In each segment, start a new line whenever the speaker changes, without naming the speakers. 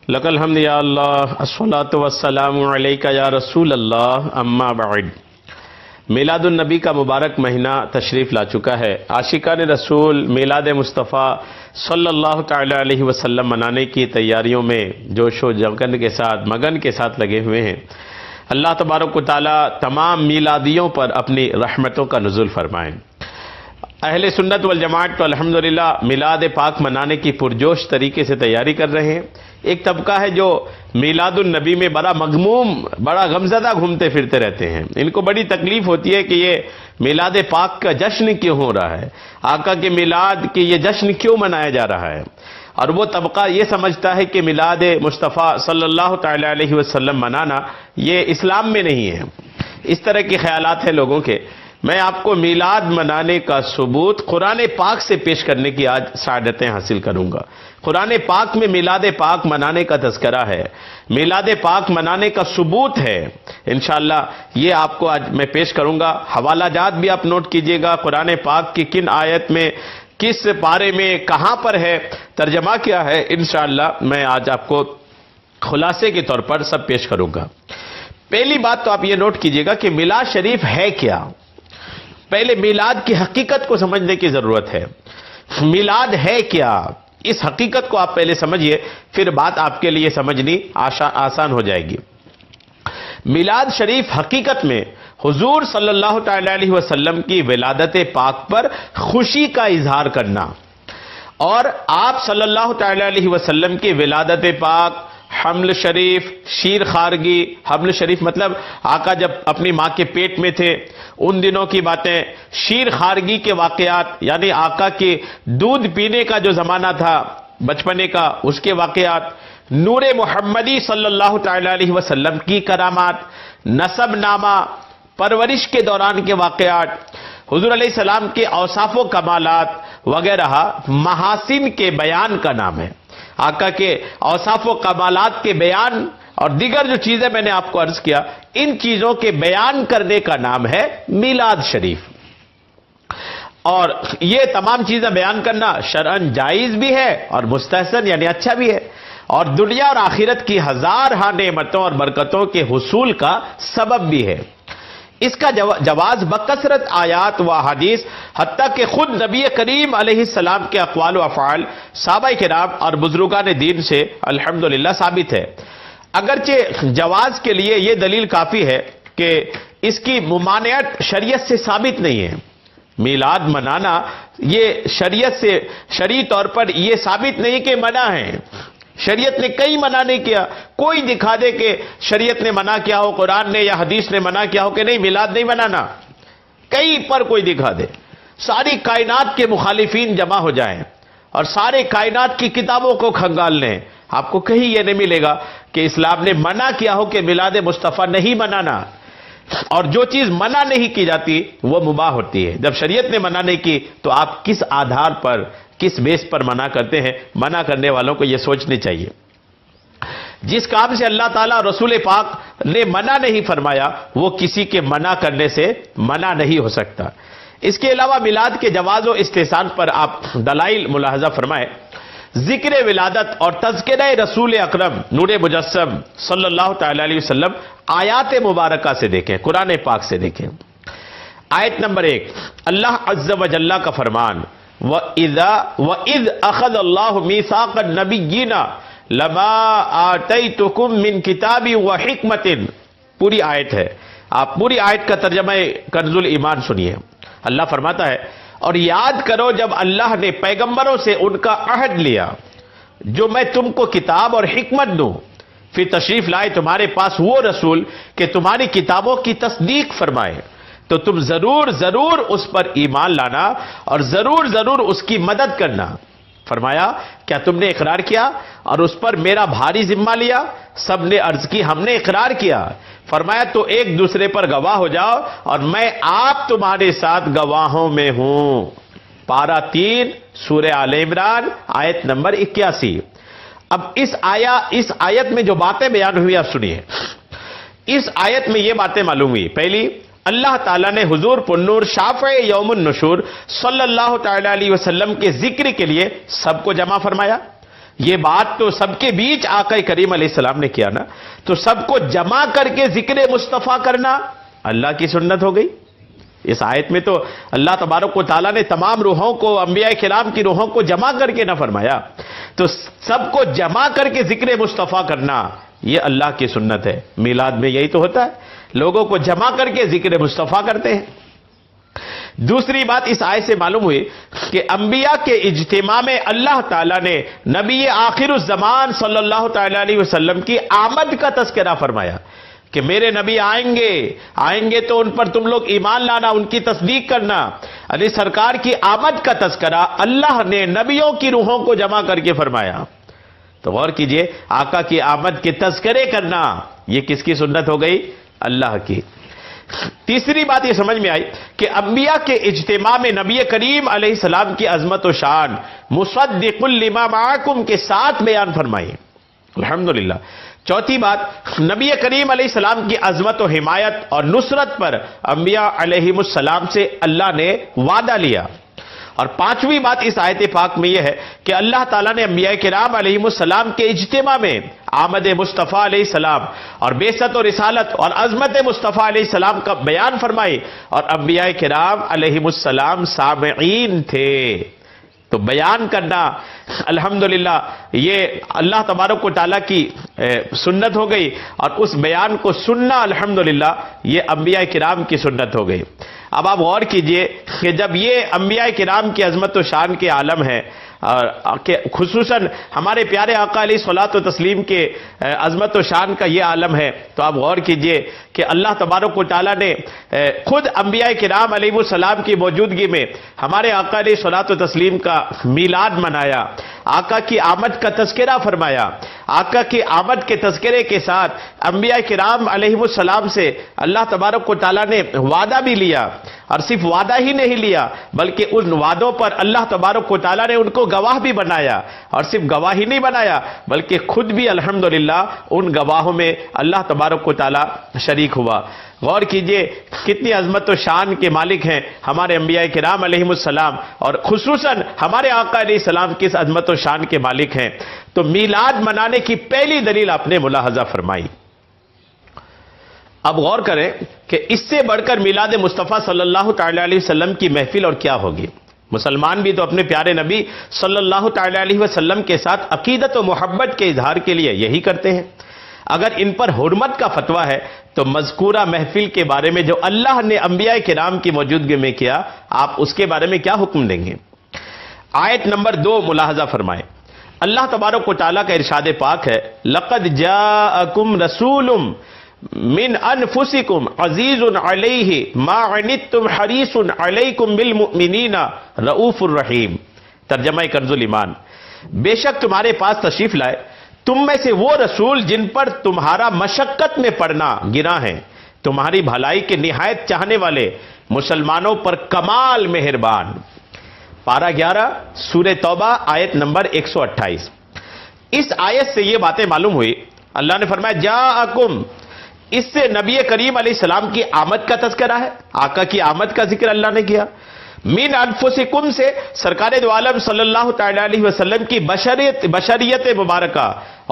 لک الحمد یا اللہ الصلاۃ والسلام علیک یا رسول اللہ اما بعد۔ میلاد النبی کا مبارک مہینہ تشریف لا چکا ہے۔ عاشقان رسول میلاد مصطفیٰ صلی اللہ تعالی علیہ وسلم منانے کی تیاریوں میں جوش و مگن کے ساتھ لگے ہوئے ہیں۔ اللہ تبارک و تعالی تمام میلادیوں پر اپنی رحمتوں کا نزول فرمائیں۔ اہل سنت والجماعت تو الحمدللہ میلاد پاک منانے کی پرجوش طریقے سے تیاری کر رہے ہیں۔ ایک طبقہ ہے جو میلاد النبی میں بڑا مغموم، بڑا غمزدہ گھومتے پھرتے رہتے ہیں۔ ان کو بڑی تکلیف ہوتی ہے کہ یہ میلاد پاک کا جشن کیوں ہو رہا ہے، آقا کے میلاد کی یہ جشن کیوں منایا جا رہا ہے، اور وہ طبقہ یہ سمجھتا ہے کہ میلاد مصطفیٰ صلی اللہ تعالی علیہ وسلم منانا یہ اسلام میں نہیں ہے۔ اس طرح کے خیالات ہیں لوگوں کے۔ میں آپ کو میلاد منانے کا ثبوت قرآن پاک سے پیش کرنے کی آج سعادتیں حاصل کروں گا۔ قرآن پاک میں میلاد پاک منانے کا تذکرہ ہے، میلاد پاک منانے کا ثبوت ہے۔ انشاءاللہ یہ آپ کو آج میں پیش کروں گا۔ حوالہ جات بھی آپ نوٹ کیجئے گا، قرآن پاک کی کن آیت میں، کس پارے میں، کہاں پر ہے، ترجمہ کیا ہے، انشاءاللہ میں آج آپ کو خلاصے کے طور پر سب پیش کروں گا۔ پہلی بات تو آپ یہ نوٹ کیجئے گا کہ میلاد شریف ہے کیا۔ پہلے میلاد کی حقیقت کو سمجھنے کی ضرورت ہے۔ میلاد ہے کیا، اس حقیقت کو آپ پہلے سمجھیے، پھر بات آپ کے لیے سمجھنی آسان ہو جائے گی۔ میلاد شریف حقیقت میں حضور صلی اللہ تعالی علیہ وسلم کی ولادت پاک پر خوشی کا اظہار کرنا، اور آپ صلی اللہ تعالی علیہ وسلم کی ولادت پاک، حمل شریف، شیر خارگی، حمل شریف مطلب آقا جب اپنی ماں کے پیٹ میں تھے ان دنوں کی باتیں، شیر خارگی کے واقعات یعنی آقا کے دودھ پینے کا جو زمانہ تھا بچپنے کا، اس کے واقعات، نور محمدی صلی اللہ تعالی علیہ وسلم کی کرامات، نسب نامہ، پرورش کے دوران کے واقعات، حضور علیہ السلام کے اوصاف و کمالات وغیرہ محاسن کے بیان کا نام ہے۔ آقا کے اوصاف و کمالات کے بیان اور دیگر جو چیزیں میں نے آپ کو عرض کیا، ان چیزوں کے بیان کرنے کا نام ہے میلاد شریف۔ اور یہ تمام چیزیں بیان کرنا شرعاً جائز بھی ہے اور مستحسن یعنی اچھا بھی ہے، اور دنیا اور آخرت کی ہزار نعمتوں اور برکتوں کے حصول کا سبب بھی ہے۔ اس کا جواز بکثرت آیات و احادیث، حتیٰ کہ خود نبی کریم علیہ السلام کے اقوال و افعال، صحابہ کرام اور بزرگان دین سے الحمدللہ ثابت ہے۔ اگرچہ جواز کے لیے یہ دلیل کافی ہے کہ اس کی ممانعت شریعت سے ثابت نہیں ہے۔ میلاد منانا یہ شریعت سے شرعی طور پر یہ ثابت نہیں کہ منع ہے۔ شریعت نے کئی منع نہیں کیا، کوئی دکھا دے کہ شریعت نے منع کیا ہو، قرآن نے یا حدیث نے منع کیا ہو کہ نہیں میلاد نہیں منانا، کئی پر کوئی دکھا دے۔ ساری کائنات کے مخالفین جمع ہو جائیں اور سارے کائنات کی کتابوں کو کھنگال لیں، آپ کو کہیں یہ نہیں ملے گا کہ اسلام نے منع کیا ہو کہ میلاد مصطفیٰ نہیں منانا۔ اور جو چیز منع نہیں کی جاتی وہ مباح ہوتی ہے۔ جب شریعت نے منع نہیں کی تو آپ کس آدھار پر، کس بیس پر منع کرتے ہیں؟ منع کرنے والوں کو یہ سوچنی چاہیے۔ جس کام سے اللہ تعالیٰ رسول پاک نے منع نہیں فرمایا وہ کسی کے منع کرنے سے منع نہیں ہو سکتا۔ اس کے علاوہ میلاد کے جواز و استحسان پر آپ دلائل ملاحظہ فرمائیں۔ ذکر ولادت اور تذکرہ رسول اکرم نور مجسم صلی اللہ تعالی علیہ وسلم آیات مبارکہ سے دیکھیں، قرآن پاک سے دیکھیں۔ آیت نمبر 1، اللہ عز و جل کا فرمان، وَإِذْ أَخَذَ اللَّهُ مِيثَاقَ النَّبِيِّينَ لَمَا آتَيْتُكُم مِّن كِتَابٍ وَحِكْمَةٍ، پوری آیت ہے، آپ پوری آیت کا ترجمہ کنز الایمان سنیے۔ اللہ فرماتا ہے، اور یاد کرو جب اللہ نے پیغمبروں سے ان کا عہد لیا جو میں تم کو کتاب اور حکمت دوں، پھر تشریف لائے تمہارے پاس وہ رسول کہ تمہاری کتابوں کی تصدیق فرمائے، تو تم ضرور ضرور اس پر ایمان لانا اور ضرور ضرور اس کی مدد کرنا۔ فرمایا کیا تم نے اقرار کیا اور اس پر میرا بھاری ذمہ لیا؟ سب نے عرض کی ہم نے اقرار کیا۔ فرمایا تو ایک دوسرے پر گواہ ہو جاؤ اور میں آپ تمہارے ساتھ گواہوں میں ہوں۔ پارہ 3 سورہ آل عمران آیت نمبر 81۔ اب اس آیت میں جو باتیں بیان ہوئی آپ سنیے۔ اس آیت میں یہ باتیں معلوم ہوئی، پہلی، اللہ تعالیٰ نے حضور پنور شافع یوم النشور صلی اللہ تعالی علیہ وسلم کے ذکر کے لیے سب کو جمع فرمایا۔ یہ بات تو سب کے بیچ آقا کریم علیہ السلام نے کیا نا، تو سب کو جمع کر کے ذکر مصطفیٰ کرنا اللہ کی سنت ہو گئی۔ اس آیت میں تو اللہ تبارک و تعالیٰ نے تمام روحوں کو، انبیاء کرام کی روحوں کو جمع کر کے نہ فرمایا، تو سب کو جمع کر کے ذکر مصطفیٰ کرنا یہ اللہ کی سنت ہے۔ میلاد میں یہی تو ہوتا ہے، لوگوں کو جمع کر کے ذکر مصطفیٰ کرتے ہیں۔ دوسری بات اس آیت سے معلوم ہوئی کہ انبیاء کے اجتماع میں اللہ تعالیٰ نے نبی آخر الزمان صلی اللہ تعالیٰ علیہ وسلم کی آمد کا تذکرہ فرمایا کہ میرے نبی آئیں گے تو ان پر تم لوگ ایمان لانا، ان کی تصدیق کرنا۔ علی سرکار کی آمد کا تذکرہ اللہ نے نبیوں کی روحوں کو جمع کر کے فرمایا۔ تو غور کیجئے، آقا کی آمد کے تذکرے کرنا یہ کس کی سنت ہو گئی؟ اللہ کی۔ تیسری بات یہ سمجھ میں آئی کہ انبیاء کے اجتماع میں نبی کریم علیہ السلام کی عظمت و شان مصدق لما معکم کے ساتھ بیان فرمائی، الحمدللہ۔ چوتھی بات، نبی کریم علیہ السلام کی عظمت و حمایت اور نصرت پر انبیاء علیہ السلام سے اللہ نے وعدہ لیا۔ اور پانچویں بات اس آیت پاک میں یہ ہے کہ اللہ تعالیٰ نے انبیاء کرام علیہ السلام کے اجتماع میں آمد مصطفیٰ علیہ السلام اور بعثت و رسالت اور عظمت مصطفیٰ علیہ السلام کا بیان فرمائی، اور انبیاء کرام علیہ السلام سامعین تھے۔ تو بیان کرنا الحمدللہ یہ اللہ تبارک و تعالیٰ کی سنت ہو گئی، اور اس بیان کو سننا الحمدللہ یہ انبیاء کرام کی سنت ہو گئی۔ اب آپ غور کیجئے کہ جب یہ انبیاء کرام کی عظمت و شان کے عالم ہے، اور خصوصاً ہمارے پیارے آقا علیہ الصلوۃ والتسلیم کے عظمت و شان کا یہ عالم ہے، تو آپ غور کیجئے کہ اللہ تبارک و تعالیٰ نے خود انبیاء کرام علیہ السلام کی موجودگی میں ہمارے آقا علیہ الصلوۃ والتسلیم کا میلاد منایا، آقا کی آمد کا تذکرہ فرمایا۔ آقا کی آمد کے تذکرے کے ساتھ انبیاء کرام علیہ السلام سے اللہ تبارک و تعالیٰ نے وعدہ بھی لیا، اور صرف وعدہ ہی نہیں لیا بلکہ ان وعدوں پر اللہ تبارک و تعالیٰ نے ان کو گواہ بھی بنایا، اور صرف گواہ ہی نہیں بنایا بلکہ خود بھی الحمدللہ ان گواہوں میں اللہ تبارک و تعالیٰ شریک ہوا۔ غور کیجئے کتنی عظمت و شان کے مالک ہیں ہمارے انبیاء کرام علیہ السلام، اور خصوصاً ہمارے آقا علیہ السلام کس عظمت و شان کے مالک ہیں۔ تو میلاد منانے کی پہلی دلیل آپ نے ملاحظہ فرمائی۔ اب غور کریں کہ اس سے بڑھ کر میلاد مصطفیٰ صلی اللہ تعالی علیہ وسلم کی محفل اور کیا ہوگی۔ مسلمان بھی تو اپنے پیارے نبی صلی اللہ تعالی علیہ وسلم کے ساتھ عقیدت و محبت کے اظہار کے لیے یہی کرتے ہیں۔ اگر ان پر حرمت کا فتویٰ ہے تو مذکورہ محفل کے بارے میں جو اللہ نے انبیاء کرام کی موجودگی میں کیا، آپ اس کے بارے میں کیا حکم دیں گے؟ آیت نمبر 2 ملاحظہ فرمائیں۔ اللہ تبارک و تعالیٰ کا ارشاد پاک ہے، لَقَدْ جَاءَكُمْ رَسُولٌ من انفسکم عزیز علیہ ما عنتم حریص علیکم بالمؤمنین رؤوف الرحیم۔ ترجمہ کنز الایمان، بے شک تمہارے پاس تشریف لائے تم میں سے وہ رسول جن پر تمہارا مشقت میں پڑنا گراں ہے، تمہاری بھلائی کے نہایت چاہنے والے، مسلمانوں پر کمال مہربان۔ پارہ 11 سورہ توبہ آیت نمبر 128۔ اس آیت سے یہ باتیں معلوم ہوئی، اللہ نے فرمایا جاءکم، اس سے نبی کریم علیہ السلام کی آمد کا تذکرہ ہے، آقا کی آمد کا ذکر اللہ نے کیا۔ من انفسکم سے سرکار دو عالم صلی اللہ تعالی علیہ وسلم کی بشریت مبارکہ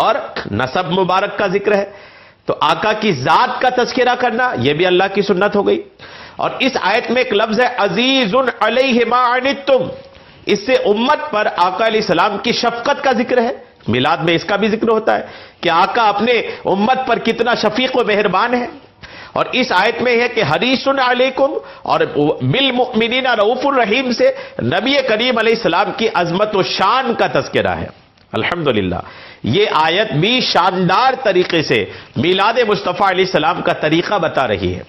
اور نسب مبارک کا ذکر ہے، تو آقا کی ذات کا تذکرہ کرنا یہ بھی اللہ کی سنت ہو گئی۔ اور اس آیت میں ایک لفظ ہے عزیز علیہ ما عنتم، اس سے امت پر آقا علیہ السلام کی شفقت کا ذکر ہے۔ میلاد میں اس کا بھی ذکر ہوتا ہے کہ آقا اپنے امت پر کتنا شفیق و مہربان ہے۔ اور اس آیت میں ہے کہ حریص علیکم اور بالمؤمنین رؤوف الرحیم سے نبی کریم علیہ السلام کی عظمت و شان کا تذکرہ ہے۔ الحمدللہ یہ آیت بھی شاندار طریقے سے میلاد مصطفیٰ علیہ السلام کا طریقہ بتا رہی ہے۔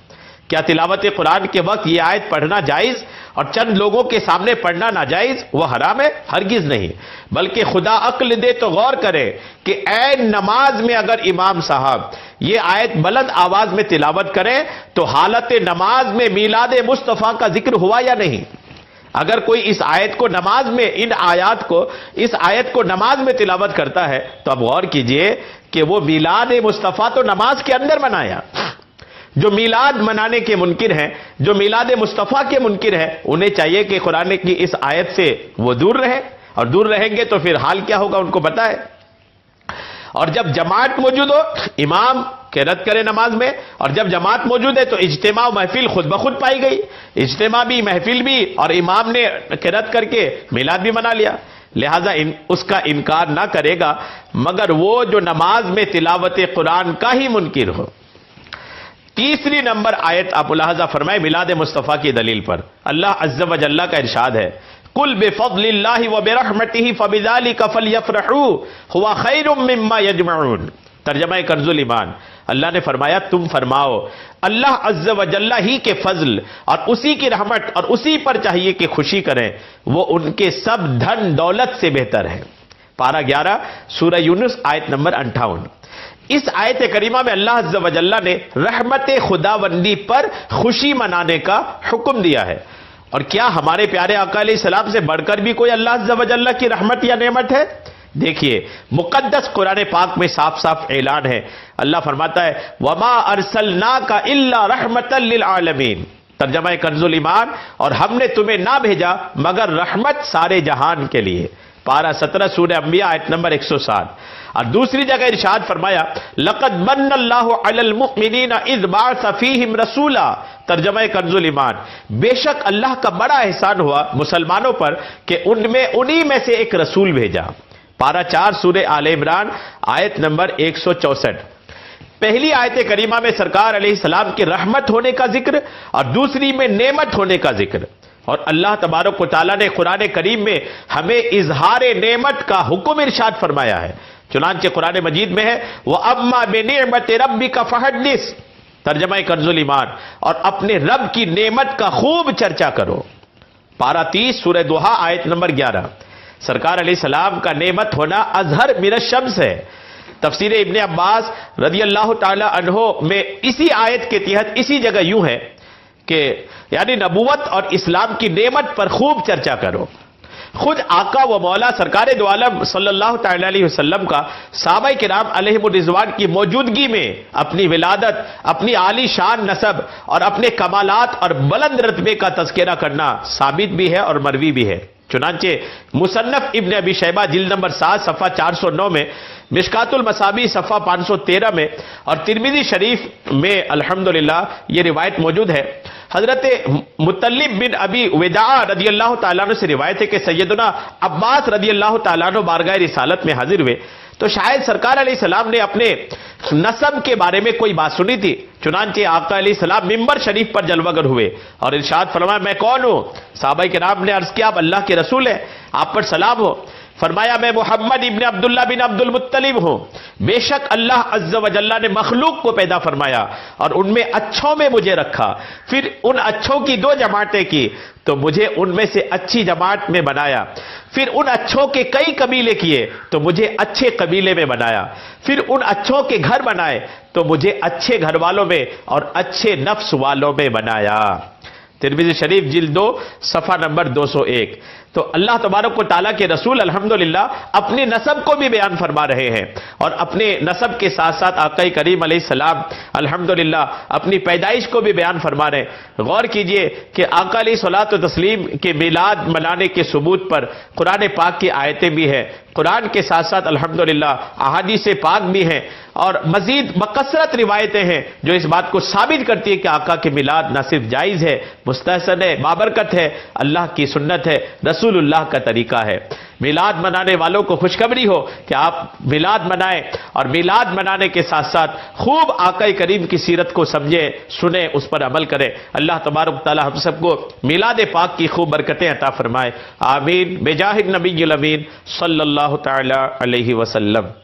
کیا تلاوت قرآن کے وقت یہ آیت پڑھنا جائز اور چند لوگوں کے سامنے پڑھنا ناجائز، وہ حرام ہے؟ ہرگز نہیں، بلکہ خدا عقل دے تو غور کرے کہ عین نماز میں اگر امام صاحب یہ آیت بلند آواز میں تلاوت کریں تو حالت نماز میں میلاد مصطفیٰ کا ذکر ہوا یا نہیں؟ اگر کوئی اس آیت کو نماز میں اس آیت کو نماز میں تلاوت کرتا ہے تو اب غور کیجئے کہ وہ میلاد مصطفیٰ تو نماز کے اندر منایا۔ جو میلاد منانے کے منکر ہیں، جو میلاد مصطفیٰ کے منکر ہیں، انہیں چاہیے کہ قرآن کی اس آیت سے وہ دور رہے۔ اور دور رہیں گے تو پھر حال کیا ہوگا ان کو پتا ہے. اور جب جماعت موجود ہو، امام قرات کرے نماز میں، اور جب جماعت موجود ہے تو اجتماع و محفل خود بخود پائی گئی. اجتماع بھی، محفل بھی، اور امام نے قرات کر کے میلاد بھی منا لیا. لہذا اس کا انکار نہ کرے گا مگر وہ جو نماز میں تلاوت قرآن کا ہی منکر ہو. تیسری نمبر آیت آپ ملاحظہ فرمائے میلاد مصطفیٰ کی دلیل پر. اللہ عز و جل کا ارشاد ہے، قل بفضل اللہ وبرحمتہ فبذلک فلیفرحوا ھو خیر مما یجمعون. ترجمہ کنز الایمان. اللہ نے فرمایا تم فرماؤ اللہ عز و جل ہی کے فضل اور اسی کی رحمت اور اسی پر چاہیے کہ خوشی کریں، وہ ان کے سب دھن دولت سے بہتر ہے. پارہ 11 سورہ یونس آیت نمبر 58. اس آیت کریمہ میں اللہ عز و جل نے رحمت خداوندی پر خوشی منانے کا حکم دیا ہے. اور کیا ہمارے پیارے آقا علیہ السلام سے بڑھ کر بھی کوئی اللہ عز و جل کی رحمت یا نعمت ہے؟ دیکھیے مقدس قرآن پاک میں صاف صاف اعلان ہے. اللہ فرماتا ہے وَمَا أَرْسَلْنَاكَ إِلَّا رَحْمَةً لِّلْعَالَمِينَ. ترجمہ کنز الایمان، اور ہم نے تمہیں نہ بھیجا مگر رحمت سارے جہان کے لیے. پارہ 17 سورہ انبیاء آیت نمبر 107. اور دوسری جگہ ارشاد فرمایا لقد من اللہ علی المؤمنین اذ بعث فیہم رسولا. ترجمہ کنز الایمان، بے شک اللہ کا بڑا احسان ہوا مسلمانوں پر کہ انہی میں سے ایک رسول بھیجا. پارہ 4 سورہ آل عمران آیت نمبر 164. پہلی آیت کریمہ میں سرکار علیہ السلام کی رحمت ہونے کا ذکر اور دوسری میں نعمت ہونے کا ذکر. اور اللہ تبارک و تعالیٰ نے قرآن کریم میں ہمیں اظہار نعمت کا حکم ارشاد فرمایا ہے. چنانچہ قرآن مجید میں ہے وَأَمَّا بِنِعْمَتِ رَبِّكَ فَحَدِّثْ. ترجمہ کنز الایمان، اور اپنے رب کی نعمت کا خوب چرچا کرو. پارہ 30 سورہ دوحہ آیت نمبر 11. سرکار علیہ السلام کا نعمت ہونا اظہر من الشمس ہے. تفسیر ابن عباس رضی اللہ تعالی عنہ میں اسی آیت کے تحت اسی جگہ یوں ہے کہ یعنی نبوت اور اسلام کی نعمت پر خوب چرچا کرو. خود آقا و مولا سرکار دو عالم صلی اللہ تعالی علیہ وسلم کا صحابہ کرام علیہم الرضوان کی موجودگی میں اپنی ولادت، اپنی عالی شان نسب اور اپنے کمالات اور بلند رتبے کا تذکرہ کرنا ثابت بھی ہے اور مروی بھی ہے. چنانچہ مصنف ابن ابی شیبہ جلد نمبر 7 صفحہ 409 میں، مشکات المصابیح صفحہ 513 میں، اور ترمذی شریف میں الحمدللہ یہ روایت موجود ہے. حضرت مطلب بن ابی وداع رضی اللہ تعالیٰ عنہ سے روایت ہے کہ سیدنا عباس رضی اللہ تعالیٰ عنہ بارگاہ رسالت میں حاضر ہوئے تو شاید سرکار علیہ السلام نے اپنے نسب کے بارے میں کوئی بات سنی تھی. چنانچہ آقا علیہ السلام ممبر شریف پر جلوہ گر ہوئے اور ارشاد فرمایا میں کون ہوں؟ صحابہ کرام نے عرض کیا آپ اللہ کے رسول ہیں، آپ پر سلام ہو. فرمایا میں محمد ابن عبداللہ بن عبد المطلب ہوں. بے شک اللہ عز و جل نے مخلوق کو پیدا فرمایا اور ان میں اچھوں میں مجھے رکھا، پھر ان اچھوں کی 2 جماعتیں کی تو مجھے ان میں سے اچھی جماعت میں بنایا، پھر ان اچھوں کے کئی قبیلے کیے تو مجھے اچھے قبیلے میں بنایا، پھر ان اچھوں کے گھر بنائے تو مجھے اچھے گھر والوں میں اور اچھے نفس والوں میں بنایا. ترمذی شریف جلد 2 صفحہ نمبر 201. تو اللہ تبارک و تعالیٰ کے رسول الحمدللہ اپنے نسب کو بھی بیان فرما رہے ہیں اور اپنے نسب کے ساتھ ساتھ آقا کریم علیہ السلام الحمدللہ اپنی پیدائش کو بھی بیان فرما رہے ہیں. غور کیجئے کہ آقا علیہ الصلوۃ والتسلیم کے میلاد منانے کے ثبوت پر قرآن پاک کی آیتیں بھی ہیں، قرآن کے ساتھ ساتھ الحمدللہ احادیث پاک بھی ہیں اور مزید بکثرت روایتیں ہیں جو اس بات کو ثابت کرتی ہے کہ آقا کے میلاد نہ صرف جائز ہے، مستحسن ہے، بابرکت ہے، اللہ کی سنت ہے، رسول اللہ کا طریقہ ہے. میلاد منانے والوں کو خوشخبری ہو کہ آپ میلاد منائیں اور میلاد منانے کے ساتھ ساتھ خوب آقا کریم کی سیرت کو سمجھیں، سنیں، اس پر عمل کریں. اللہ تبارک تعالی ہم سب کو میلاد پاک کی خوب برکتیں عطا فرمائے. آمین بجاہ النبی الامین صلی اللہ تعالی علیہ وسلم.